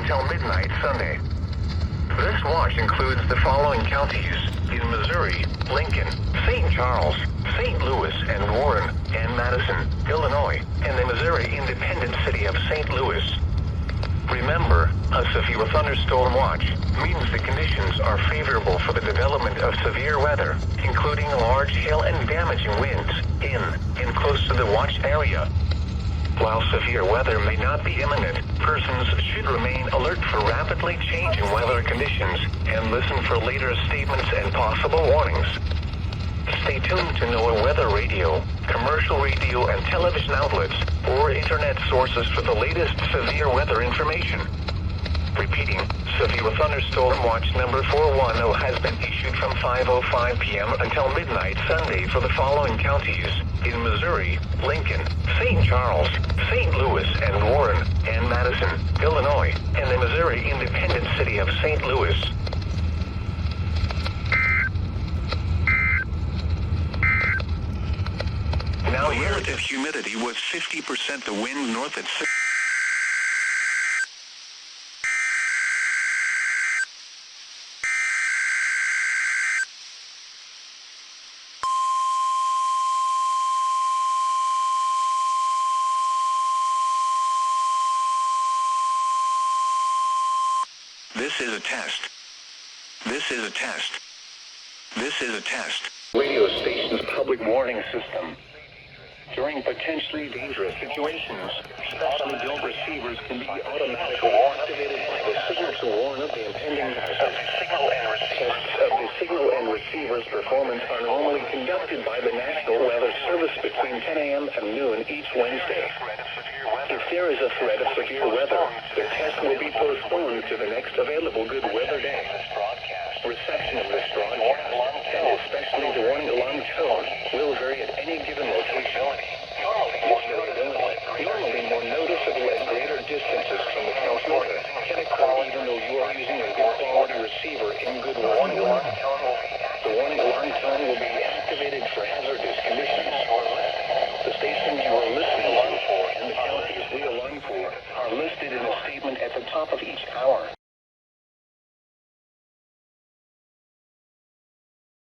until midnight Sunday. This watch includes the following counties in Missouri: Lincoln, St. Charles, St. Louis and Warren, and Madison, Illinois, and the Missouri independent city of St. Louis. Remember, a severe thunderstorm watch means the conditions are favorable for the development of severe weather, including large hail and damaging winds in and close to the watched area. While severe weather may not be imminent, persons should remain alert for rapidly changing weather conditions and listen for later statements and possible warnings. Stay tuned to NOAA weather radio, commercial radio and television outlets, or internet sources for the latest severe weather information. Repeating, severe thunderstorm watch number 410 has been issued from 5:05 p.m. until midnight Sunday for the following counties in Missouri: Lincoln, St. Charles, St. Louis and Warren, and Madison, Illinois, and the Missouri independent city of St. Louis. Now, relative humidity was 50%, the wind north at 6. This is a test. This is a test. This is a test. Radio station's public warning system. During potentially dangerous situations, specially built receivers can be automatically activated by the signal to warn of the impending hazard. Tests of the signal and receiver's performance are normally conducted by the National Weather Service between 10 a.m. and noon each Wednesday. If there is a threat of severe weather, the test will be postponed to the next available good weather day. Reception of this broadcast, and especially the warning alarm tone, will vary at any given location. Normally more noticeable at greater distances from the transmitter can occur even though you are using a good quality receiver in good working order. The warning alarm tone will be activated for hazardous conditions. The stations you are listening to and the counties we alarm for are listed in a statement at the top of each hour.